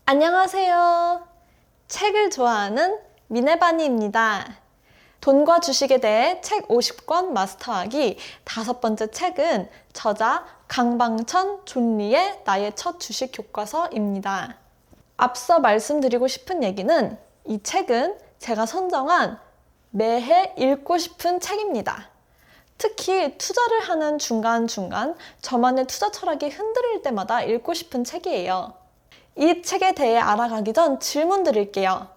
안녕하세요. 책을 좋아하는 미네바니입니다. 돈과 주식에 대해 책 50권 마스터하기 5번째 책은 저자 강방천 존리의 나의 첫 주식 교과서입니다. 앞서 말씀드리고 싶은 얘기는 이 책은 제가 선정한 매해 읽고 싶은 책입니다. 특히 투자를 하는 중간중간 저만의 투자 철학이 흔들릴 때마다 읽고 싶은 책이에요. 이 책에 대해 알아가기 전 질문 드릴게요.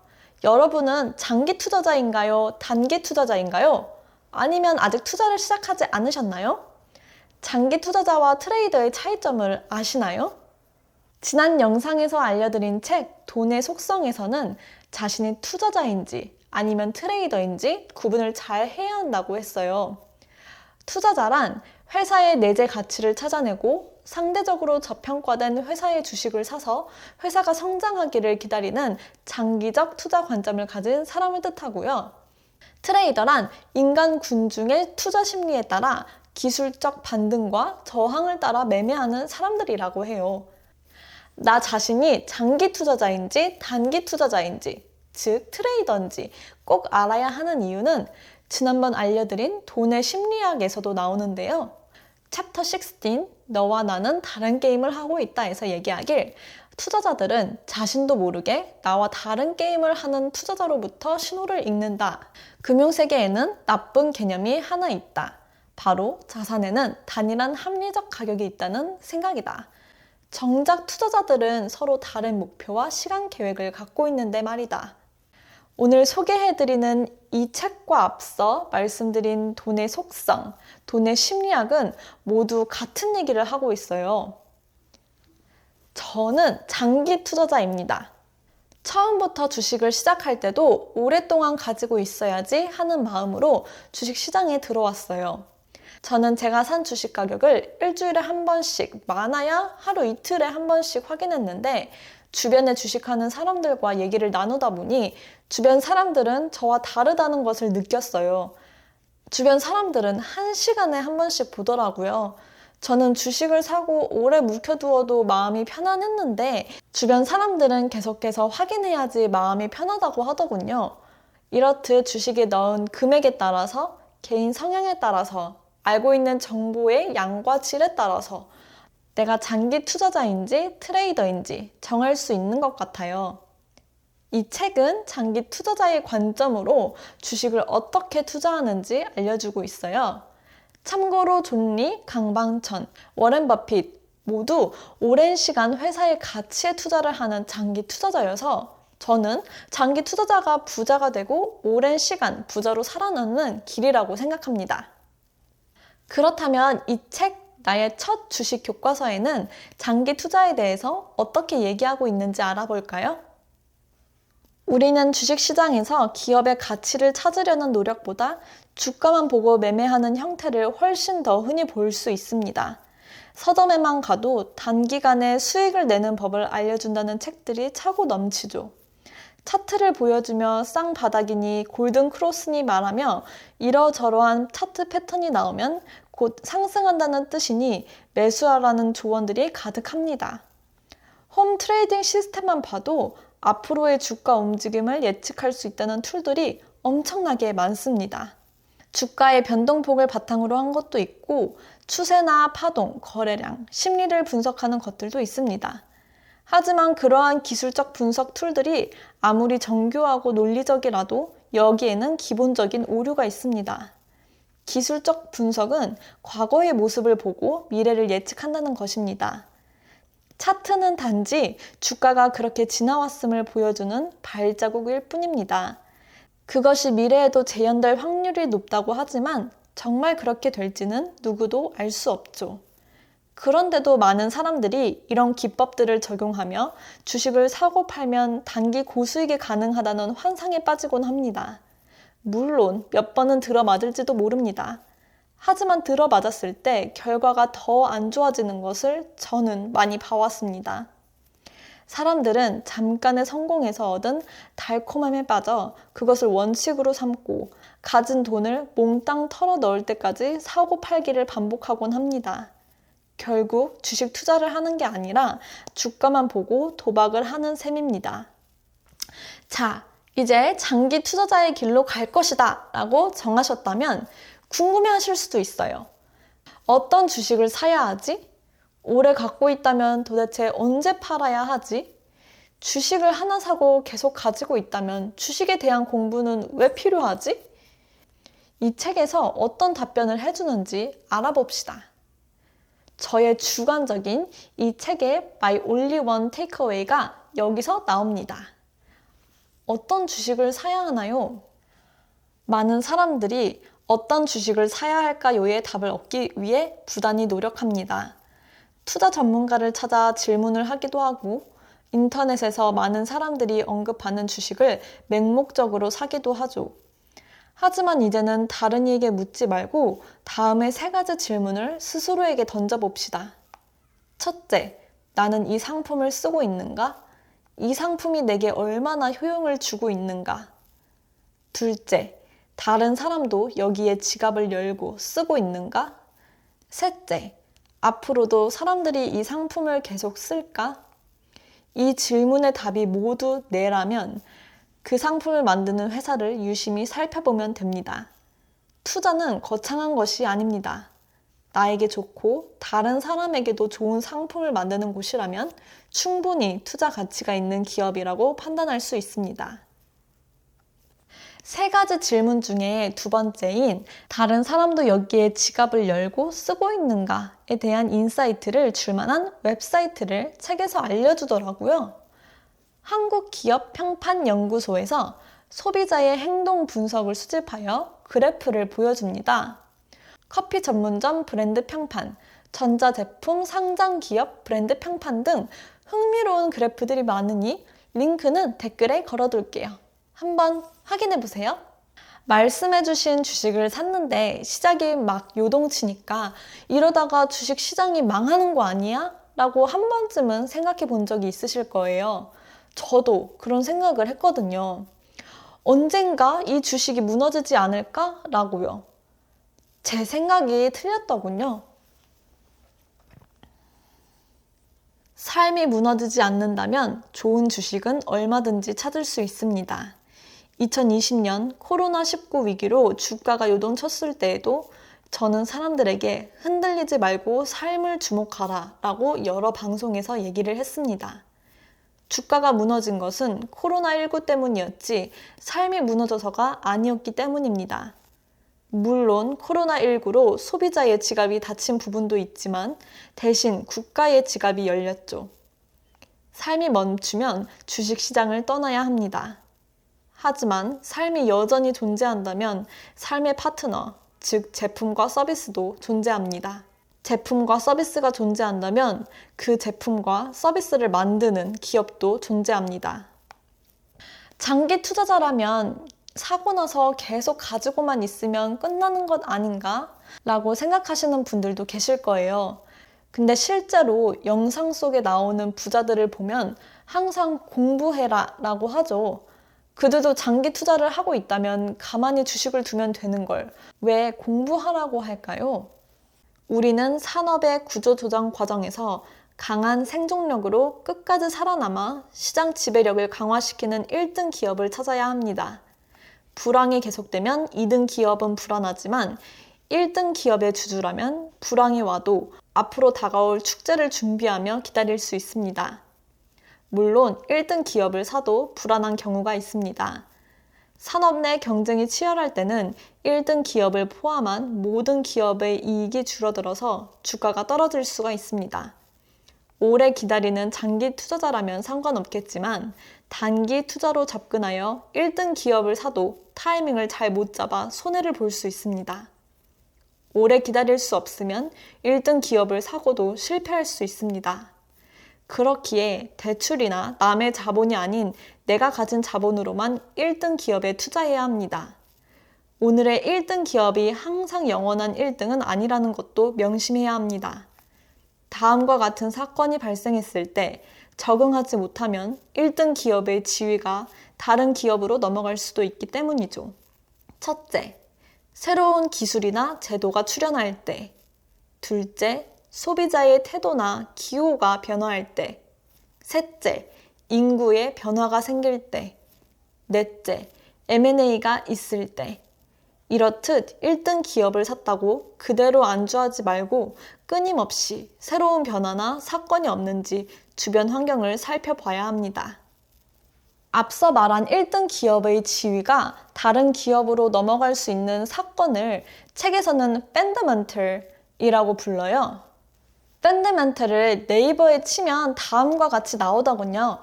여러분은 장기 투자자인가요? 단기 투자자인가요? 아니면 아직 투자를 시작하지 않으셨나요? 장기 투자자와 트레이더의 차이점을 아시나요? 지난 영상에서 알려드린 책 돈의 속성에서는 자신이 투자자인지 아니면 트레이더인지 구분을 잘 해야 한다고 했어요. 투자자란 회사의 내재 가치를 찾아내고 상대적으로 저평가된 회사의 주식을 사서 회사가 성장하기를 기다리는 장기적 투자 관점을 가진 사람을 뜻하고요. 트레이더란 인간 군중의 투자 심리에 따라 기술적 반등과 저항을 따라 매매하는 사람들이라고 해요. 나 자신이 장기 투자자인지 단기 투자자인지, 즉 트레이더인지 꼭 알아야 하는 이유는 지난번 알려드린 돈의 심리학에서도 나오는데요. 챕터 16, 너와 나는 다른 게임을 하고 있다에서 얘기하길 투자자들은 자신도 모르게 나와 다른 게임을 하는 투자자로부터 신호를 읽는다. 금융세계에는 나쁜 개념이 하나 있다. 바로 자산에는 단일한 합리적 가격이 있다는 생각이다. 정작 투자자들은 서로 다른 목표와 시간 계획을 갖고 있는데 말이다. 오늘 소개해드리는 이 책과 앞서 말씀드린 돈의 속성, 돈의 심리학은 모두 같은 얘기를 하고 있어요. 저는 장기 투자자입니다. 처음부터 주식을 시작할 때도 오랫동안 가지고 있어야지 하는 마음으로 주식시장에 들어왔어요. 저는 제가 산 주식 가격을 일주일에 한 번씩, 많아야 하루 이틀에 한 번씩 확인했는데 주변에 주식하는 사람들과 얘기를 나누다 보니 주변 사람들은 저와 다르다는 것을 느꼈어요. 주변 사람들은 1시간에 한 번씩 보더라고요. 저는 주식을 사고 오래 묵혀두어도 마음이 편안했는데 주변 사람들은 계속해서 확인해야지 마음이 편하다고 하더군요. 이렇듯 주식에 넣은 금액에 따라서, 개인 성향에 따라서, 알고 있는 정보의 양과 질에 따라서 내가 장기 투자자인지 트레이더인지 정할 수 있는 것 같아요. 이 책은 장기 투자자의 관점으로 주식을 어떻게 투자하는지 알려주고 있어요. 참고로 존리, 강방천, 워렌 버핏 모두 오랜 시간 회사의 가치에 투자를 하는 장기 투자자여서 저는 장기 투자자가 부자가 되고 오랜 시간 부자로 살아남는 길이라고 생각합니다. 그렇다면 이 책 나의 첫 주식 교과서에는 장기 투자에 대해서 어떻게 얘기하고 있는지 알아볼까요? 우리는 주식시장에서 기업의 가치를 찾으려는 노력보다 주가만 보고 매매하는 형태를 훨씬 더 흔히 볼 수 있습니다. 서점에만 가도 단기간에 수익을 내는 법을 알려준다는 책들이 차고 넘치죠. 차트를 보여주며 쌍바닥이니 골든 크로스니 말하며 이러저러한 차트 패턴이 나오면 곧 상승한다는 뜻이니 매수하라는 조언들이 가득합니다. 홈 트레이딩 시스템만 봐도 앞으로의 주가 움직임을 예측할 수 있다는 툴들이 엄청나게 많습니다. 주가의 변동폭을 바탕으로 한 것도 있고 추세나 파동, 거래량, 심리를 분석하는 것들도 있습니다. 하지만 그러한 기술적 분석 툴들이 아무리 정교하고 논리적이라도 여기에는 기본적인 오류가 있습니다. 기술적 분석은 과거의 모습을 보고 미래를 예측한다는 것입니다. 차트는 단지 주가가 그렇게 지나왔음을 보여주는 발자국일 뿐입니다. 그것이 미래에도 재현될 확률이 높다고 하지만 정말 그렇게 될지는 누구도 알 수 없죠. 그런데도 많은 사람들이 이런 기법들을 적용하며 주식을 사고 팔면 단기 고수익이 가능하다는 환상에 빠지곤 합니다. 물론 몇 번은 들어맞을지도 모릅니다. 하지만 들어맞았을 때 결과가 더 안 좋아지는 것을 저는 많이 봐왔습니다. 사람들은 잠깐의 성공에서 얻은 달콤함에 빠져 그것을 원칙으로 삼고 가진 돈을 몽땅 털어 넣을 때까지 사고 팔기를 반복하곤 합니다. 결국 주식 투자를 하는 게 아니라 주가만 보고 도박을 하는 셈입니다. 자, 이제 장기 투자자의 길로 갈 것이다 라고 정하셨다면 궁금해하실 수도 있어요. 어떤 주식을 사야 하지? 오래 갖고 있다면 도대체 언제 팔아야 하지? 주식을 하나 사고 계속 가지고 있다면 주식에 대한 공부는 왜 필요하지? 이 책에서 어떤 답변을 해주는지 알아봅시다. 저의 주관적인 이 책의 My Only One Takeaway가 여기서 나옵니다. 어떤 주식을 사야 하나요? 많은 사람들이 어떤 주식을 사야 할까요의 답을 얻기 위해 부단히 노력합니다. 투자 전문가를 찾아 질문을 하기도 하고 인터넷에서 많은 사람들이 언급하는 주식을 맹목적으로 사기도 하죠. 하지만 이제는 다른 이에게 묻지 말고 다음의 3가지 질문을 스스로에게 던져봅시다. 첫째, 나는 이 상품을 쓰고 있는가? 이 상품이 내게 얼마나 효용을 주고 있는가? 둘째, 다른 사람도 여기에 지갑을 열고 쓰고 있는가? 셋째, 앞으로도 사람들이 이 상품을 계속 쓸까? 이 질문의 답이 모두 네라면 그 상품을 만드는 회사를 유심히 살펴보면 됩니다. 투자는 거창한 것이 아닙니다. 나에게 좋고 다른 사람에게도 좋은 상품을 만드는 곳이라면 충분히 투자 가치가 있는 기업이라고 판단할 수 있습니다. 3가지 질문 중에 2번째인 다른 사람도 여기에 지갑을 열고 쓰고 있는가에 대한 인사이트를 줄 만한 웹사이트를 책에서 알려주더라고요. 한국기업평판연구소에서 소비자의 행동 분석을 수집하여 그래프를 보여줍니다. 커피 전문점 브랜드 평판, 전자제품 상장 기업 브랜드 평판 등 흥미로운 그래프들이 많으니 링크는 댓글에 걸어둘게요. 한번 확인해보세요. 말씀해주신 주식을 샀는데 시작이 막 요동치니까 이러다가 주식 시장이 망하는 거 아니야? 라고 한 번쯤은 생각해 본 적이 있으실 거예요. 저도 그런 생각을 했거든요. 언젠가 이 주식이 무너지지 않을까? 라고요. 제 생각이 틀렸더군요. 삶이 무너지지 않는다면 좋은 주식은 얼마든지 찾을 수 있습니다. 2020년 코로나19 위기로 주가가 요동쳤을 때에도 저는 사람들에게 흔들리지 말고 삶을 주목하라 라고 여러 방송에서 얘기를 했습니다. 주가가 무너진 것은 코로나19 때문이었지 삶이 무너져서가 아니었기 때문입니다. 물론 코로나19로 소비자의 지갑이 닫힌 부분도 있지만 대신 국가의 지갑이 열렸죠. 삶이 멈추면 주식시장을 떠나야 합니다. 하지만 삶이 여전히 존재한다면 삶의 파트너, 즉 제품과 서비스도 존재합니다. 제품과 서비스가 존재한다면 그 제품과 서비스를 만드는 기업도 존재합니다. 장기 투자자라면 사고 나서 계속 가지고만 있으면 끝나는 것 아닌가? 라고 생각하시는 분들도 계실 거예요. 근데 실제로 영상 속에 나오는 부자들을 보면 항상 공부해라 라고 하죠. 그들도 장기 투자를 하고 있다면 가만히 주식을 두면 되는 걸 왜 공부하라고 할까요? 우리는 산업의 구조조정 과정에서 강한 생존력으로 끝까지 살아남아 시장 지배력을 강화시키는 1등 기업을 찾아야 합니다. 불황이 계속되면 2등 기업은 불안하지만 1등 기업의 주주라면 불황이 와도 앞으로 다가올 축제를 준비하며 기다릴 수 있습니다. 물론 1등 기업을 사도 불안한 경우가 있습니다. 산업 내 경쟁이 치열할 때는 1등 기업을 포함한 모든 기업의 이익이 줄어들어서 주가가 떨어질 수가 있습니다. 오래 기다리는 장기 투자자라면 상관없겠지만 단기 투자로 접근하여 1등 기업을 사도 타이밍을 잘 못 잡아 손해를 볼 수 있습니다. 오래 기다릴 수 없으면 1등 기업을 사고도 실패할 수 있습니다. 그렇기에 대출이나 남의 자본이 아닌 내가 가진 자본으로만 1등 기업에 투자해야 합니다. 오늘의 1등 기업이 항상 영원한 1등은 아니라는 것도 명심해야 합니다. 다음과 같은 사건이 발생했을 때 적응하지 못하면 1등 기업의 지위가 다른 기업으로 넘어갈 수도 있기 때문이죠. 첫째, 새로운 기술이나 제도가 출현할 때. 둘째, 소비자의 태도나 기호가 변화할 때. 셋째, 인구의 변화가 생길 때. 넷째, M&A가 있을 때. 이렇듯 1등 기업을 샀다고 그대로 안주하지 말고 끊임없이 새로운 변화나 사건이 없는지 주변 환경을 살펴봐야 합니다. 앞서 말한 1등 기업의 지위가 다른 기업으로 넘어갈 수 있는 사건을 책에서는 펀더멘털이라고 불러요. 펀더멘털을 네이버에 치면 다음과 같이 나오더군요.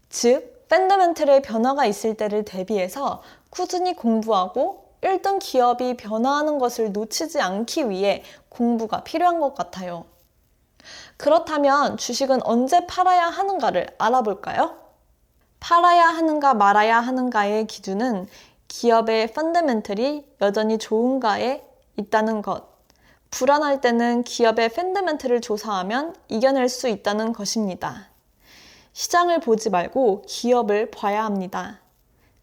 즉, 펀더멘털의 변화가 있을 때를 대비해서 꾸준히 공부하고 1등 기업이 변화하는 것을 놓치지 않기 위해 공부가 필요한 것 같아요. 그렇다면 주식은 언제 팔아야 하는가를 알아볼까요? 팔아야 하는가 말아야 하는가의 기준은 기업의 펀더멘털이 여전히 좋은가에 있다는 것. 불안할 때는 기업의 펀더멘털을 조사하면 이겨낼 수 있다는 것입니다. 시장을 보지 말고 기업을 봐야 합니다.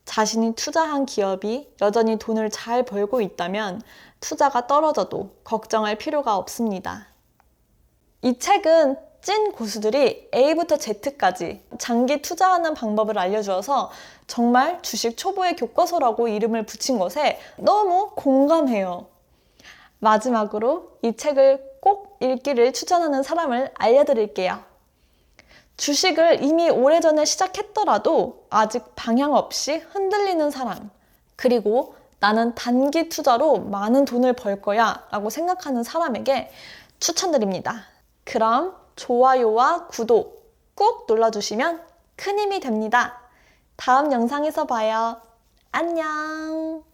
자신이 투자한 기업이 여전히 돈을 잘 벌고 있다면 투자가 떨어져도 걱정할 필요가 없습니다. 이 책은 찐 고수들이 A부터 Z까지 장기 투자하는 방법을 알려주어서 정말 주식 초보의 교과서라고 이름을 붙인 것에 너무 공감해요. 마지막으로 이 책을 꼭 읽기를 추천하는 사람을 알려드릴게요. 주식을 이미 오래전에 시작했더라도 아직 방향 없이 흔들리는 사람, 그리고 나는 단기 투자로 많은 돈을 벌 거야 라고 생각하는 사람에게 추천드립니다. 그럼 좋아요와 구독 꾹 눌러주시면 큰 힘이 됩니다. 다음 영상에서 봐요. 안녕.